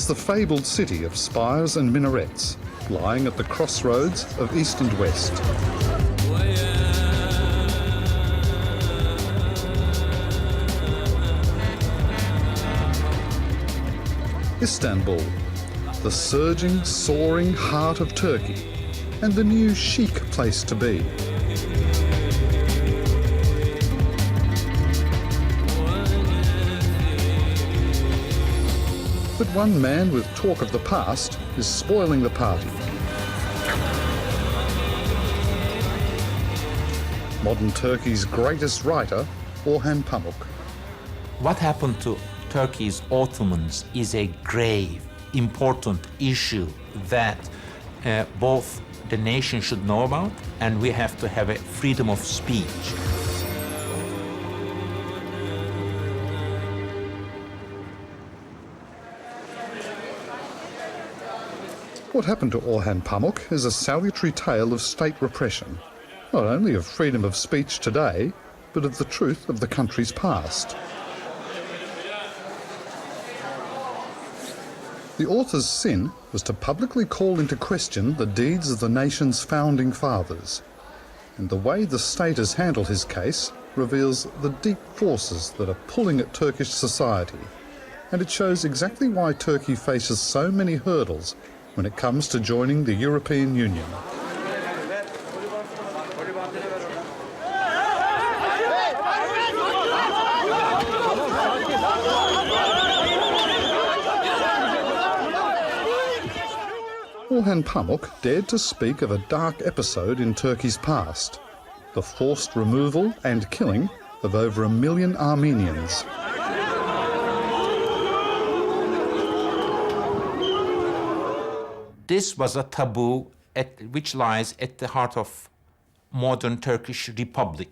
the fabled city of spires and minarets, lying at the crossroads of east and west. Istanbul, the surging, soaring heart of Turkey, and the new chic place to be. But one man with talk of the past is spoiling the party. Modern Turkey's greatest writer, Orhan Pamuk. What happened to Turkey's Ottomans is a grave, important issue that both the nation should know about, and we have to have a freedom of speech. What happened to Orhan Pamuk is a salutary tale of state repression, not only of freedom of speech today, but of the truth of the country's past. The author's sin was to publicly call into question the deeds of the nation's founding fathers, and the way the state has handled his case reveals the deep forces that are pulling at Turkish society, and it shows exactly why Turkey faces so many hurdles when it comes to joining the European Union. Orhan Pamuk dared to speak of a dark episode in Turkey's past, the forced removal and killing of over 1 million Armenians. This was a taboo which lies at the heart of modern Turkish Republic.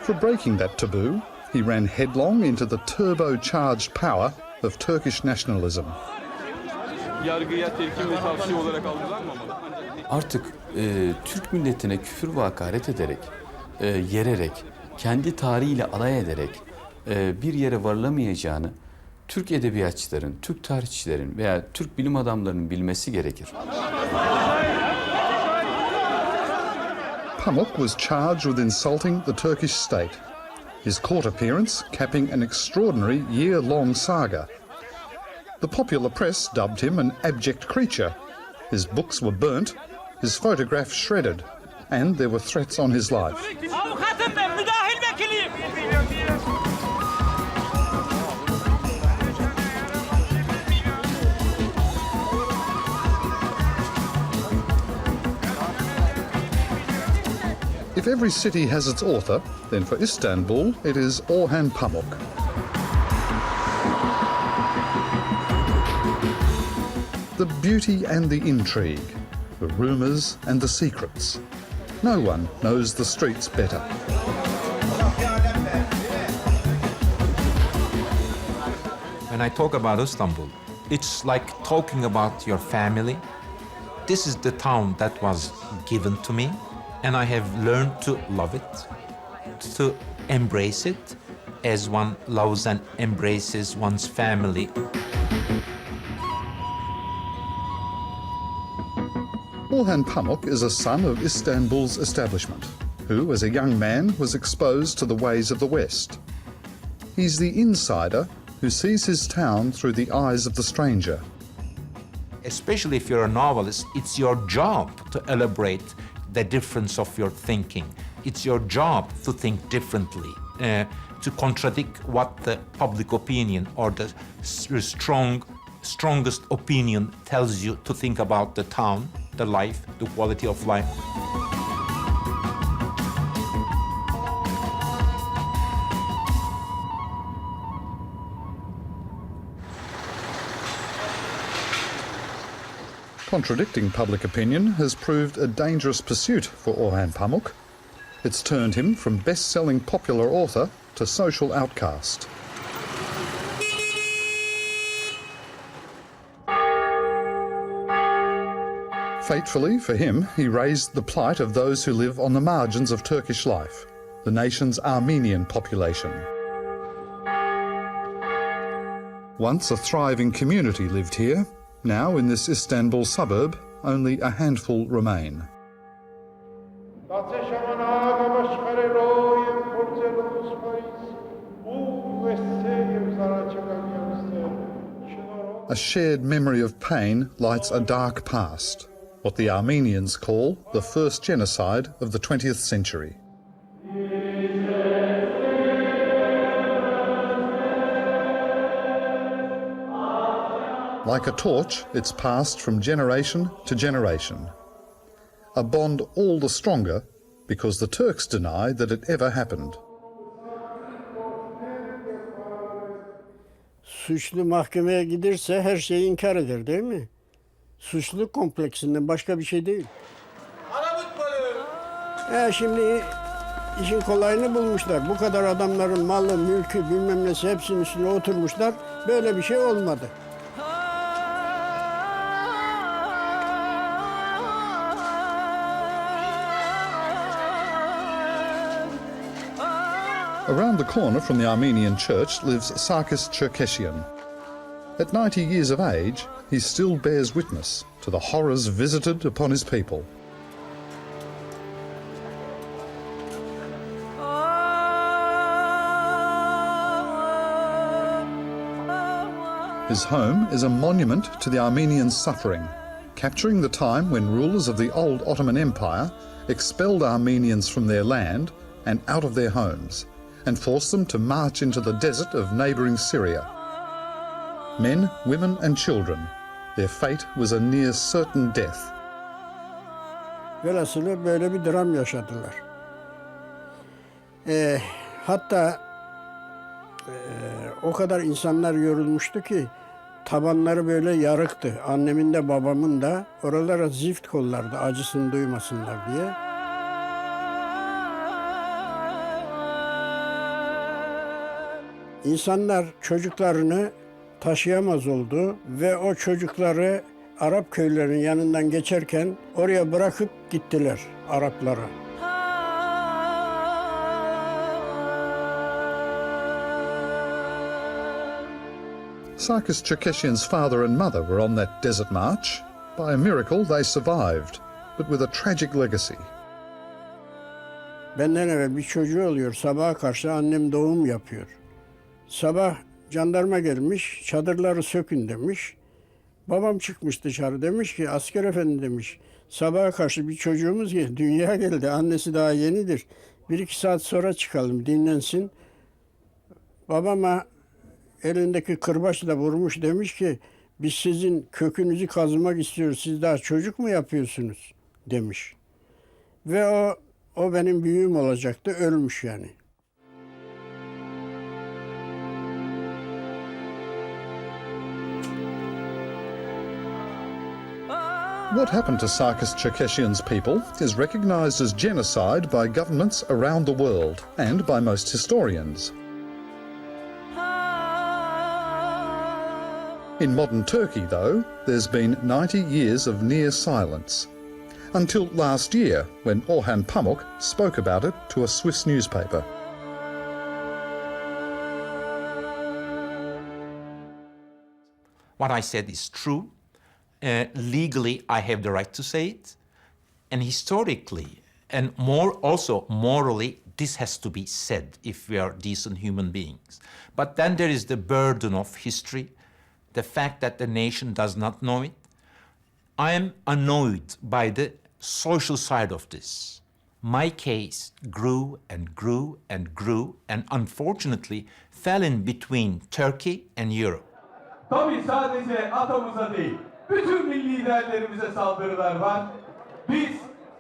For breaking that taboo, he ran headlong into the turbocharged power of Turkish nationalism. Artık Türk milletine küfür ve hakaret ederek, yererek, kendi tarihiyle alay ederek bir yere varılamayacağını Türk edebiyatçıların, Türk tarihçilerin veya Türk bilim adamlarının bilmesi gerekir. Pamuk was charged with insulting the Turkish state, his court appearance capping an extraordinary year-long saga. The popular press dubbed him an abject creature. His books were burnt, his photographs shredded, and there were threats on his life. If every city has its author, then for Istanbul it is Orhan Pamuk. The beauty and the intrigue, the rumours and the secrets. No one knows the streets better. When I talk about Istanbul, it's like talking about your family. This is the town that was given to me, and I have learned to love it, to embrace it as one loves and embraces one's family. Orhan Pamuk is a son of Istanbul's establishment, who, as a young man, was exposed to the ways of the West. He's the insider who sees his town through the eyes of the stranger. Especially if you're a novelist, it's your job to elaborate the difference of your thinking. It's your job to think differently, to contradict what the public opinion or the strongest opinion tells you to think about the town, the life, the quality of life. Contradicting public opinion has proved a dangerous pursuit for Orhan Pamuk. It's turned him from best-selling popular author to social outcast. Fatefully for him, he raised the plight of those who live on the margins of Turkish life. the nation's Armenian population. Once a thriving community lived here. Now, in this Istanbul suburb, only a handful remain. A shared memory of pain lights a dark past, what the Armenians call the first genocide of the 20th century. Like a torch, it's passed from generation to generation. A bond all the stronger because the Turks deny that it ever happened. Suçlu mahkemeye giderse her şeyi inkar eder, değil mi? Suçluluk kompleksinden başka bir şey değil. Şimdi işin kolayını bulmuşlar. Bu kadar adamların malı, mülkü, bilmem nesi hepsinin üstüne oturmuşlar. Böyle bir şey olmadı. Around the corner from the Armenian church lives Sarkis Cherkesyan. At 90 years of age, he still bears witness to the horrors visited upon his people. His home is a monument to the Armenian suffering, capturing the time when rulers of the old Ottoman Empire expelled Armenians from their land and out of their homes, and forced them to march into the desert of neighbouring Syria. Men, women and children, their fate was a near certain death. Velhasılı böyle bir dram yaşadılar. Hatta o kadar insanlar yorulmuştu ki tabanları böyle yarıktı. Annemin de babamın da oralara zift kollardı acısını duymasınlar diye. İnsanlar çocuklarını taşıyamaz oldu ve o çocukları Arap köylerinin yanından geçerken oraya bırakıp gittiler Araplara. Sarkis Cherkesyan's father and mother were on that desert march. By a miracle they survived, but with a tragic legacy. Benden evvel bir çocuğu oluyor. Sabaha karşı annem doğum yapıyor. Sabah jandarma gelmiş, çadırları sökün demiş. Babam çıkmış dışarı demiş ki asker efendi demiş. Sabaha karşı bir çocuğumuz dünyaya geldi. Annesi daha yenidir. 1-2 saat sonra çıkalım dinlensin. Babama elindeki kırbaçla vurmuş demiş ki biz sizin kökünüzü kazımak istiyoruz. Siz daha çocuk mu yapıyorsunuz demiş. Ve o benim büyüğüm olacaktı. Ölmüş yani. What happened to Sarkis Cherkesyan's people is recognised as genocide by governments around the world and by most historians. In modern Turkey, though, there's been 90 years of near silence. Until last year, when Orhan Pamuk spoke about it to a Swiss newspaper. What I said is true. Legally, I have the right to say it. And historically, and more also morally, this has to be said if we are decent human beings. But then there is the burden of history, the fact that the nation does not know it. I am annoyed by the social side of this. My case grew and grew and grew and unfortunately fell in between Turkey and Europe. Tabii sadece atamıza değil, bütün milli liderlerimize saldırılar var. Biz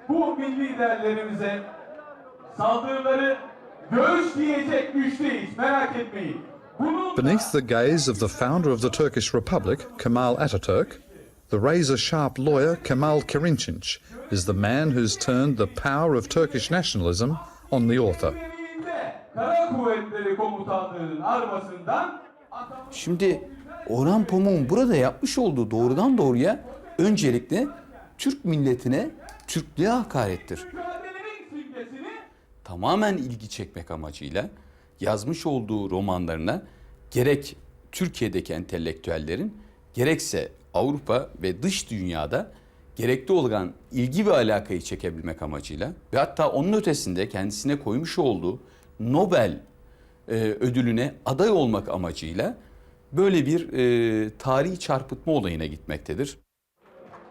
bu milli liderlerimize saldırıları göğüs diyecek güçteyiz, merak etmeyin. Beneath the gaze of the founder of the Turkish Republic, Kemal Atatürk, the razor-sharp lawyer Kemal Kerinçenç is the man who's turned the power of Turkish nationalism on the author. Kara Kuvvetleri Komutanlığı'nın armasından Şimdi Orhan Pamuk'un burada yapmış olduğu doğrudan doğruya öncelikle Türk milletine, Türklüğe hakarettir. tamamen ilgi çekmek amacıyla yazmış olduğu romanlarına gerek Türkiye'deki entelektüellerin gerekse Avrupa ve dış dünyada gerekli olan ilgi ve alakayı çekebilmek amacıyla ve hatta onun ötesinde kendisine koymuş olduğu Nobel ödülüne aday olmak amacıyla böyle bir tarihi çarpıtma olayına gitmektedir.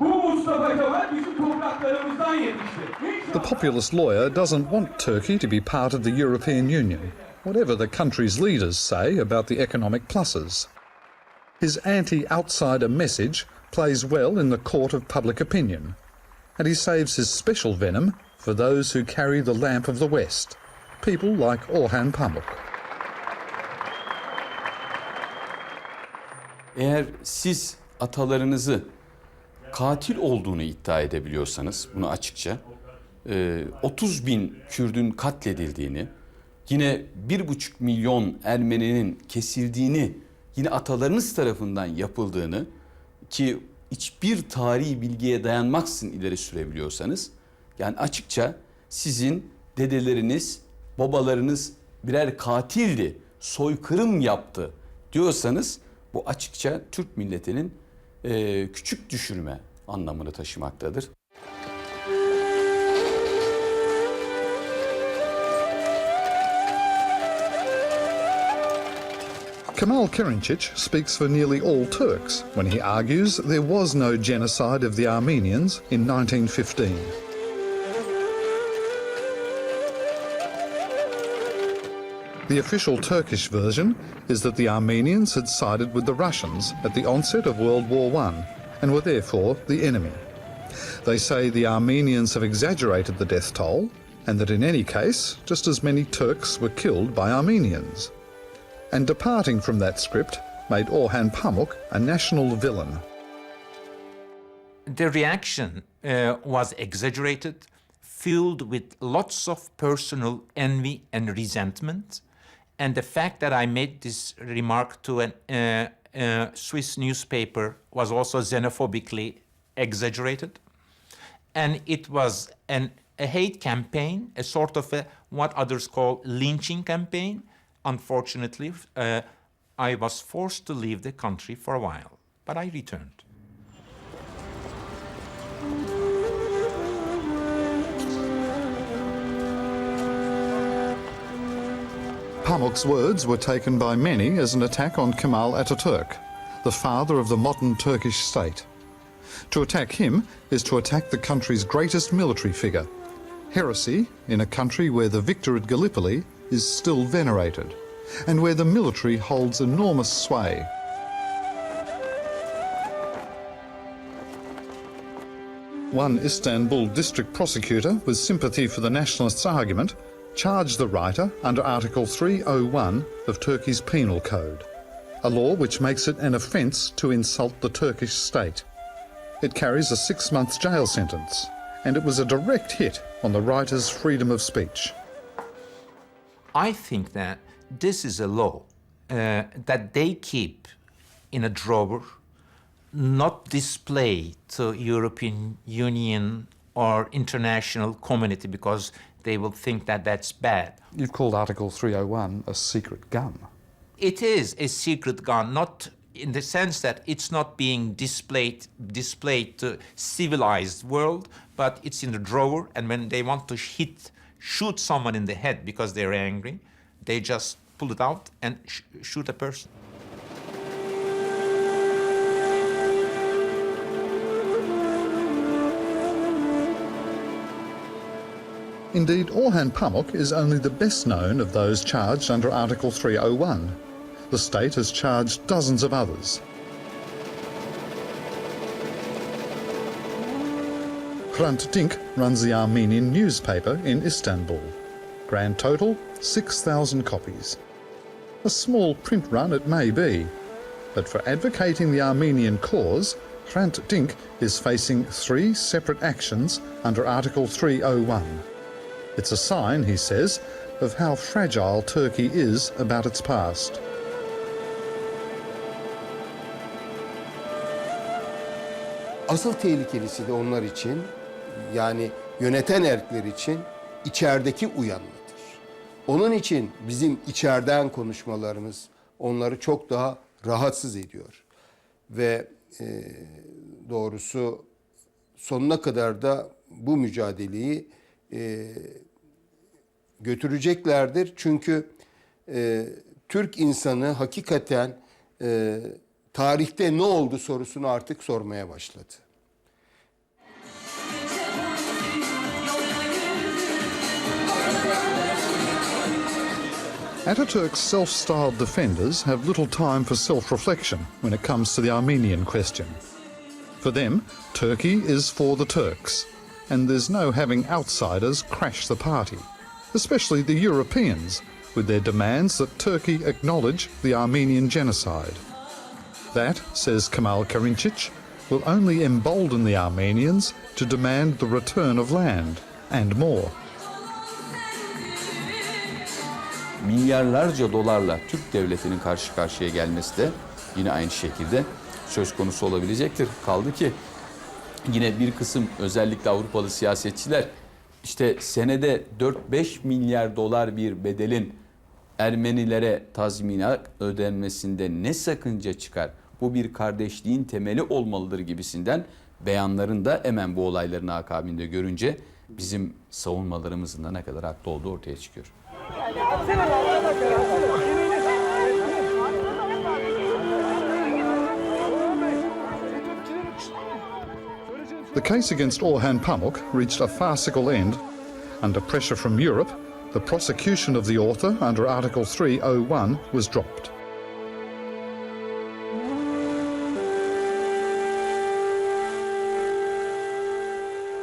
Bu Mustafa Kemal bizim topraklarımızdan yetişti. The populist lawyer doesn't want Turkey to be part of the European Union, whatever the country's leaders say about the economic pluses. His anti-outsider message plays well in the court of public opinion, and he saves his special venom for those who carry the lamp of the West, people like Orhan Pamuk. Eğer siz atalarınızı katil olduğunu iddia edebiliyorsanız, bunu açıkça 30 bin Kürdün katledildiğini, yine 1,5 milyon Ermeninin kesildiğini, yine atalarınız tarafından yapıldığını ki hiçbir tarihi bilgiye dayanmaksızın ileri sürebiliyorsanız, yani açıkça sizin dedeleriniz, babalarınız birer katildi, soykırım yaptı diyorsanız bu açıkça Türk milletinin küçük düşürme anlamını taşımaktadır. Kemal Kerinčić speaks for nearly all Turks when he argues there was no genocide of the Armenians in 1915. The official Turkish version is that the Armenians had sided with the Russians at the onset of World War I and were therefore the enemy. They say the Armenians have exaggerated the death toll and that in any case just as many Turks were killed by Armenians. And departing from that script made Orhan Pamuk a national villain. The reaction was exaggerated, filled with lots of personal envy and resentment. And the fact that I made this remark to a Swiss newspaper was also xenophobically exaggerated. And it was a hate campaign, a sort of what others call lynching campaign. Unfortunately, I was forced to leave the country for a while, but I returned. Pamuk's words were taken by many as an attack on Kemal Atatürk, the father of the modern Turkish state. To attack him is to attack the country's greatest military figure. Heresy in a country where the victor at Gallipoli is still venerated, and where the military holds enormous sway. One Istanbul district prosecutor, with sympathy for the nationalists' argument, charged the writer under Article 301 of Turkey's Penal Code, a law which makes it an offence to insult the Turkish state. It carries a 6-month jail sentence, and it was a direct hit on the writer's freedom of speech. I think that this is a law that they keep in a drawer, not display to European Union or international community because they will think that that's bad. You've called Article 301 a secret gun. It is a secret gun, not in the sense that it's not being displayed to civilized world, but it's in the drawer, and when they want to shoot someone in the head because they're angry, they just pull it out and shoot a person. Indeed, Orhan Pamuk is only the best known of those charged under Article 301. The state has charged dozens of others. Hrant Dink runs the Armenian newspaper in Istanbul. Grand total, 6,000 copies. A small print run it may be, but for advocating the Armenian cause, Hrant Dink is facing 3 separate actions under Article 301. It's a sign, he says, of how fragile Turkey is about its past. Asıl tehlikelisi de onlar için, yani yöneten erkler için içerideki uyanmadır. Onun için bizim içeriden konuşmalarımız onları çok daha rahatsız ediyor. Ve doğrusu sonuna kadar da bu mücadeleyi götüreceklerdir. Çünkü Türk insanı hakikaten tarihte ne oldu sorusunu artık sormaya başladı. Ataturk's self-styled defenders have little time for self-reflection when it comes to the Armenian question. For them, Turkey is for the Turks, and there's no having outsiders crash the party, especially the Europeans, with their demands that Turkey acknowledge the Armenian genocide. That, says Kemal Karadzic, will only embolden the Armenians to demand the return of land and more. Milyarlarca dolarla Türk devletinin karşı karşıya gelmesi de yine aynı şekilde söz konusu olabilecektir. Kaldı ki yine bir kısım özellikle Avrupalı siyasetçiler işte senede 4-5 milyar dolar bir bedelin Ermenilere tazminat ödenmesinde ne sakınca çıkar? Bu bir kardeşliğin temeli olmalıdır gibisinden beyanların da hemen bu olayların akabinde görünce bizim savunmalarımızın da ne kadar haklı olduğu ortaya çıkıyor. The case against Orhan Pamuk reached a farcical end. Under pressure from Europe, the prosecution of the author under Article 301 was dropped.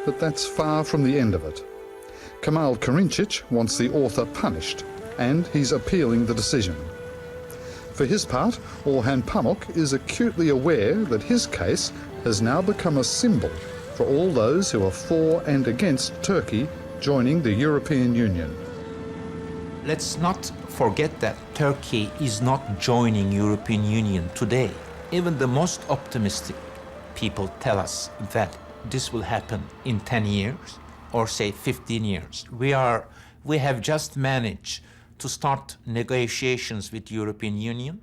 But that's far from the end of it. Kemal Karadzic wants the author punished, and he's appealing the decision. For his part, Orhan Pamuk is acutely aware that his case has now become a symbol for all those who are for and against Turkey joining the European Union. Let's not forget that Turkey is not joining European Union today. Even the most optimistic people tell us that this will happen in 10 years or say 15 years. We have just managed to start negotiations with European Union,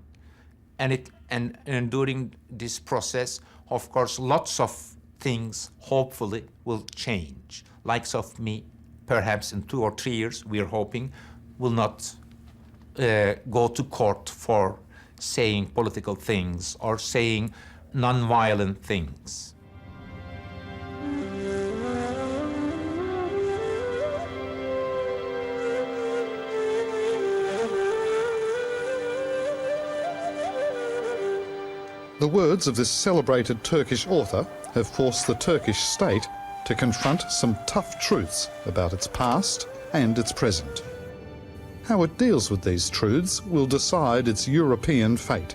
and during this process, of course, lots of things hopefully will change. Likes of me, perhaps in 2 or 3 years, we are hoping, will not go to court for saying political things or saying non-violent things. The words of this celebrated Turkish author have forced the Turkish state to confront some tough truths about its past and its present. How it deals with these truths will decide its European fate.